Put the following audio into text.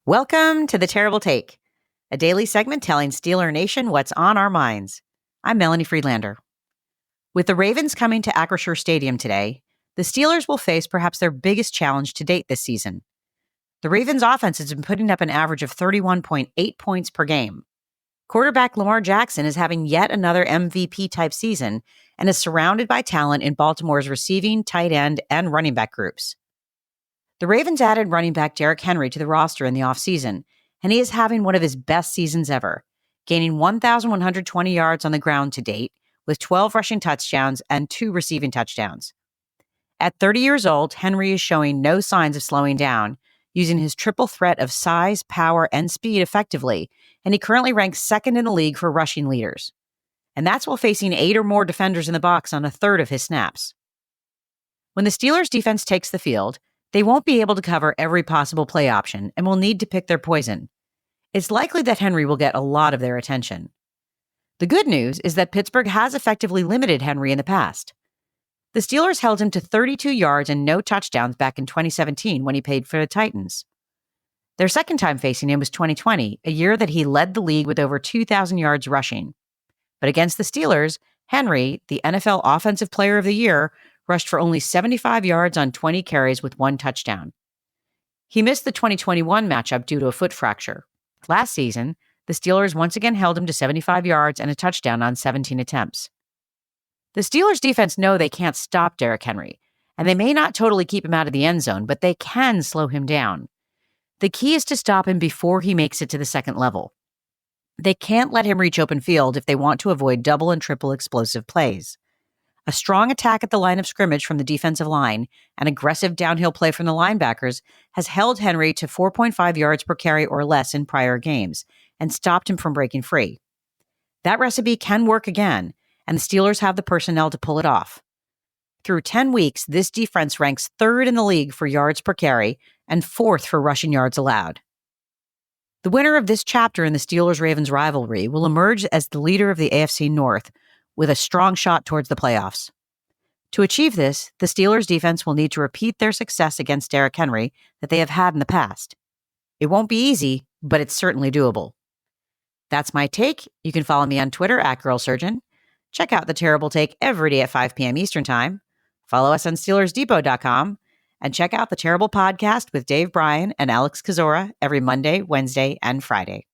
Welcome to The Terrible Take, a daily segment telling Steeler Nation what's on our minds. I'm Melanie Friedlander. With the Ravens coming to Acrisure Stadium today, the Steelers will face perhaps their biggest challenge to date this season. The Ravens' offense has been putting up an average of 31.8 points per game. Quarterback Lamar Jackson is having yet another MVP-type season and is surrounded by talent in Baltimore's receiving, tight end, and running back groups. The Ravens added running back Derrick Henry to the roster in the offseason, and he is having one of his best seasons ever, gaining 1,120 yards on the ground to date, with 12 rushing touchdowns and 2 receiving touchdowns. At 30 years old, Henry is showing no signs of slowing down, using his triple threat of size, power, and speed effectively, and he currently ranks second in the league for rushing leaders. And that's while facing 8 or more defenders in the box on a third of his snaps. When the Steelers' defense takes the field, they won't be able to cover every possible play option and will need to pick their poison. It's likely that Henry will get a lot of their attention. The good news is that Pittsburgh has effectively limited Henry in the past. The Steelers held him to 32 yards and no touchdowns back in 2017 when he played for the Titans. Their second time facing him was 2020, a year that he led the league with over 2,000 yards rushing. But against the Steelers, Henry, the NFL Offensive Player of the Year, rushed for only 75 yards on 20 carries with 1 touchdown. He missed the 2021 matchup due to a foot fracture. Last season, the Steelers once again held him to 75 yards and a touchdown on 17 attempts. The Steelers' defense know they can't stop Derrick Henry, and they may not totally keep him out of the end zone, but they can slow him down. The key is to stop him before he makes it to the second level. They can't let him reach open field if they want to avoid double and triple explosive plays. A strong attack at the line of scrimmage from the defensive line and aggressive downhill play from the linebackers has held Henry to 4.5 yards per carry or less in prior games and stopped him from breaking free. That recipe can work again, and the Steelers have the personnel to pull it off. Through 10 weeks, this defense ranks 3rd in the league for yards per carry and 4th for rushing yards allowed. The winner of this chapter in the Steelers-Ravens rivalry will emerge as the leader of the AFC North, with a strong shot towards the playoffs. To achieve this, the Steelers' defense will need to repeat their success against Derrick Henry that they have had in the past. It won't be easy, but it's certainly doable. That's my take. You can follow me on Twitter @GirlSurgeon. Check out The Terrible Take every day at 5 p.m. Eastern Time. Follow us on SteelersDepot.com. And check out The Terrible Podcast with Dave Bryan and Alex Kozora every Monday, Wednesday, and Friday.